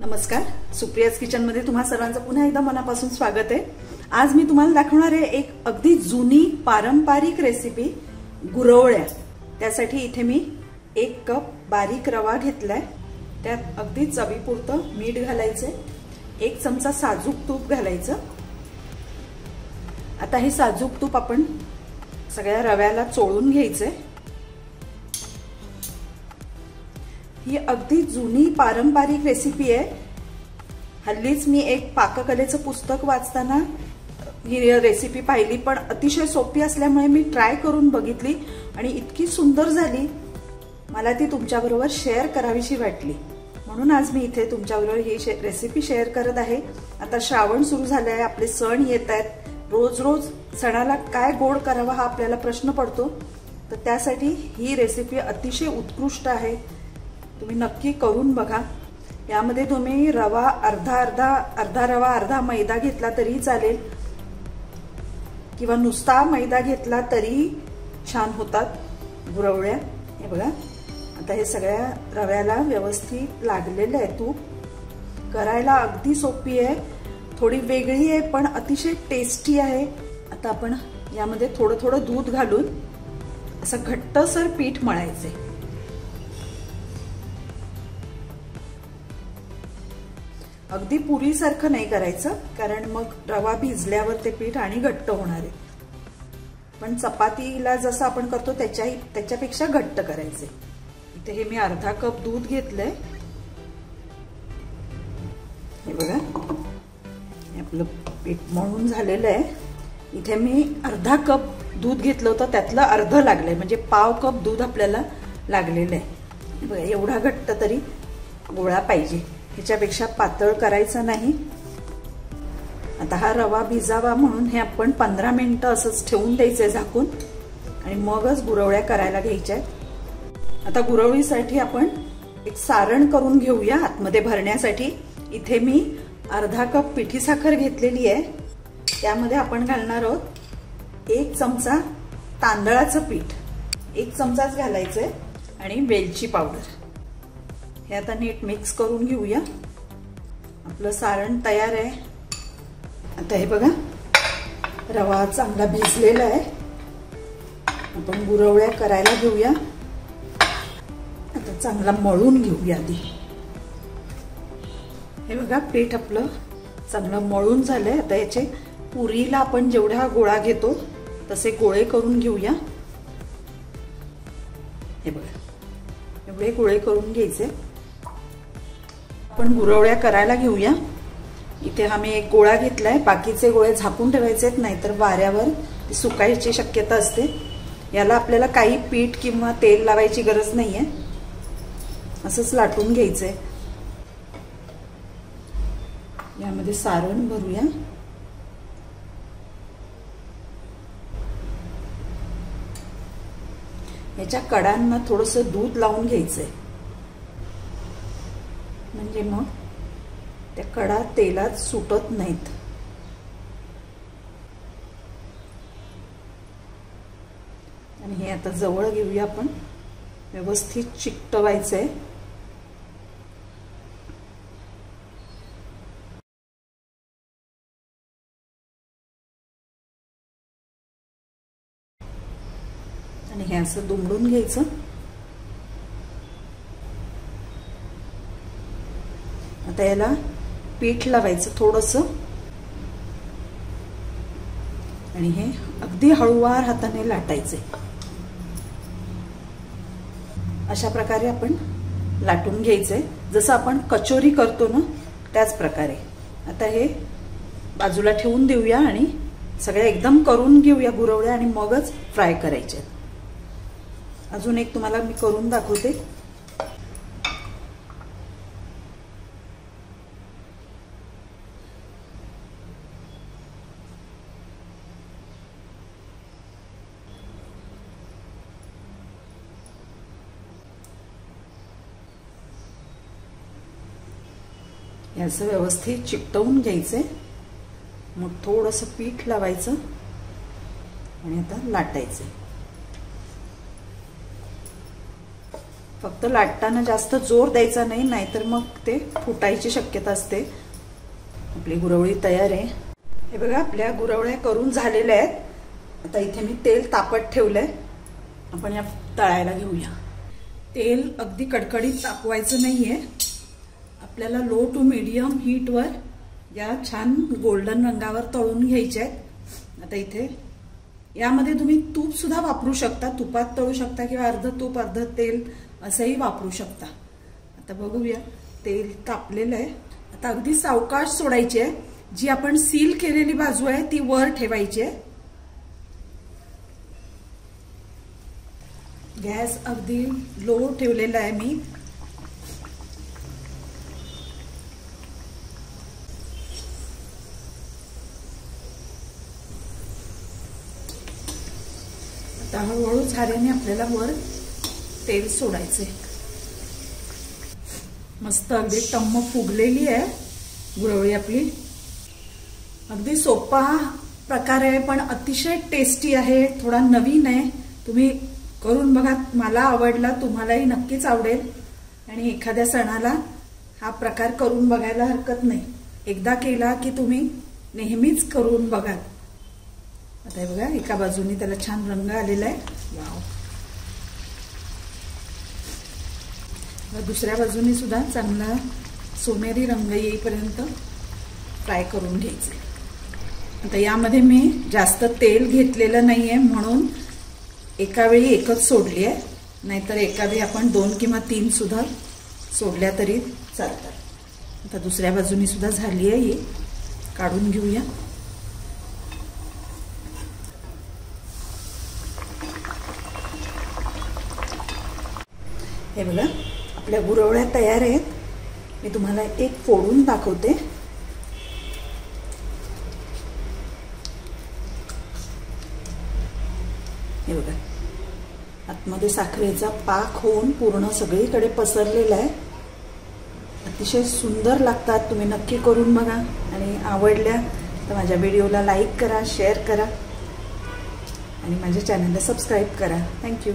नमस्कार, सुप्रियाज किचन मध्ये तुम्हा सर्वांचं पुन्हा एकदा मनापासून स्वागत आहे। आज मी तुम्हाला दाखवणार आहे एक अगदी जुनी पारंपरिक रेसिपी गुरवळ्या। त्यासाठी इथे मी 1 कप बारीक रवा घेतलाय, त्यात अगदी चवीपुरतं मीठ घालायचे, 1 चमचा साजूक तूप घालायचं। आता हे साजूक तूप आपण सगळ्या रव्याला चोळून घ्यायचे। ही अगदी जुनी पारंपरिक रेसिपी आहे। हल्लीच मी एक पाककलेचं पुस्तक वाचताना ही रेसिपी पाहिली, पण अतिशय सोपी असल्यामुळे मी ट्राय करून बघितली आणि इतकी सुंदर झाली, मला ती तुमच्याबरोबर शेअर करावीशी वाटली, म्हणून आज मी इथे तुमच्याबरोबर ही रेसिपी शेअर करत आहे। आता श्रावण सुरू झाले आहे, आपले सण येत आहेत, रोज रोज सणाला काय गोड करावा हा आपल्याला प्रश्न पडतो, तर त्यासाठी ही रेसिपी अतिशय उत्कृष्ट आहे। तुम्ही नक्की करून बघा। यामध्ये तुम्ही रवा अर्धा रवा अर्धा मैदा घेतला तरी चालेल, किंवा नुसता मैदा घेतला तरी छान होतात गुरवळ्या। हे बघा, आता हे सगळ्या रव्याला व्यवस्थित लागलेलं आहे तूप। करायला अगदी सोपी आहे, थोडी वेगळी आहे, पण अतिशय टेस्टी आहे। आता आपण यामध्ये थोडं थोडं दूध घालून असं घट्टसर पीठ मळायचे। अगदी पुरी सारखं नाही करायचं, कारण मग रवा भिजल्यावर ते पीठ आणि घट्ट होणार आहे, पण चपातीला जसं आपण करतो त्याच्यापेक्षा घट्ट करायचे। इथे हे मी अर्धा कप दूध घेतलंय। हे बघा, आपलं पीठ मळून झालेलं आहे। इथे मी अर्धा कप दूध घेतलं होतं, त्यातलं अर्ध लागलंय, म्हणजे पाव कप दूध आपल्याला लागलेलं आहे। बघा, एवढा घट्ट तरी गोळा पाहिजे, ह्याच्यापेक्षा पातळ करायचं नाही। आता हा रवा भिजावा म्हणून हे आपण 15 मिनिटं असंच ठेवून द्यायचंय झाकून, आणि मगच गुरवळ्या करायला घ्यायच्या। आता गुरवळीसाठी आपण एक सारण करून घेऊया आतमध्ये भरण्यासाठी। इथे मी अर्धा कप पिठी साखर घेतलेली आहे, त्यामध्ये आपण घालणार आहोत 1 चमचा तांदळाचं पीठ, 1 चमचाच घालायचंय, आणि वेलची पावडर। हे आता नीट मिक्स करून घेऊया। आपलं सारण तयार आहे। आता हे बघा, रवा चांगला भिजलेला आहे, आपण गुरवळ्या करायला घेऊया। आता चांगला मळून घेऊया आधी। हे बघा, पीठ आपलं चांगलं मळून झालंय। आता याचे पुरीला आपण जेवढा गोळा घेतो तसे गोळे करून घेऊया। हे बघा, एवढे गोळे करून घ्यायचे। आपण गुरवळ्या करायला घेऊया। इथे आम्ही एक गोळा घेतलाय, बाकीचे गोळे झाकून ठेवायचेत, नाहीतर वाऱ्यावर सुकायची शक्यता असते। याला आपल्याला काही पीठ किंवा तेल लावायची गरज नाहीये, असंच लाटून घ्यायचंय। यामध्ये सारण भरूया। याच्या कडांना थोडंसं दूध लावून घ्यायचंय, म्हणजे मग त्या कडा तेलात सुटत नाहीत। आणि हे आता जवळ घेऊया आपण, व्यवस्थित चिकटवायचंय। आणि हे असं दुमडून घ्यायचं। आता याला पीठ लावायचं थोडंसं, आणि हे अगदी हळूवार हाताने लाटायचे। अशा प्रकारे आपण लाटून घ्यायचे, जसं आपण कचोरी करतो ना त्याच प्रकारे। आता हे बाजूला ठेवून देऊया आणि सगळ्या एकदम करून घेऊया गुरवळ्या, आणि मगच फ्राय करायचे। अजून एक तुम्हाला मी करून दाखवते। याचं व्यवस्थित चिकटवून घ्यायचंय, मग थोडंसं पीठ लावायचं आणि आता लाटायचं। फक्त लाटताना जास्त जोर द्यायचा नाही, नाहीतर मग ते फुटायची शक्यता असते। आपली गुरवळी तयार आहे। हे बघा आपल्या गुरवळ्या करून झालेल्या आहेत। आता इथे मी तेल तापत ठेवलंय, आपण या तळायला घेऊया। तेल अगदी कडकडीत तापवायचं नाहीये, आपल्याला लो टू मीडियम हीटवर या छान गोल्डन रंगावर तळून घ्यायचे आहेत। आता इथे यामध्ये तुम्ही तूप सुद्धा वापरू शकता, तुपात तळू शकता किंवा अर्ध तूप अर्ध तेल असंही वापरू शकता। आता बघूया, तेल तापलेलं आहे। आता अगदी सावकाश सोडायची आहे, जी आपण सील केलेली बाजू आहे ती वर ठेवायची आहे। गॅस अगदी लो ठेवलेला आहे मी। आता हळूहळू झाऱ्याने आपल्याला वर तेल सोडायचे। मस्त अगदी टम्म फुगलेली आहे गुरवळी आपली। अगदी सोपा प्रकार आहे पण अतिशय टेस्टी आहे, थोडा नवीन आहे। तुम्ही करून बघा, मला आवडला, तुम्हालाही नक्कीच आवडेल। आणि एखाद्या सणाला हा प्रकार करून बघायला हरकत नाही। एकदा केला की तुम्ही नेहमीच करून बघा। आता हे बघा, एका बाजूने त्याला छान रंग आलेला आहे। वाव। दुसऱ्या बाजूने सुद्धा चांगला सोनेरी रंग येईपर्यंत फ्राय करून घ्यायचे। आता यामध्ये मी जास्त तेल घेतलेलं नाहीये, म्हणून एका वेळी एकच सोडली आहे, नाहीतर एका वेळी आपण 2 किंवा 3 सुद्धा सोडल्या तरी चालतात। आता दुसऱ्या बाजूने सुद्धा झाली आहे, ही काढून घेऊया। हे बघा, आपल्या गुरवळ्या तयार आहेत। मी तुम्हाला एक फोडून दाखवते। हे बघा, आतमध्ये साखरेचा पाक होऊन पूर्ण सगळीकडे पसरलेला आहे। अतिशय सुंदर लागतात, तुम्ही नक्की करून बघा। आणि आवडल्या तर माझ्या व्हिडिओला लाईक करा, शेअर करा आणि माझ्या चॅनलला सबस्क्राईब करा। थँक्यू।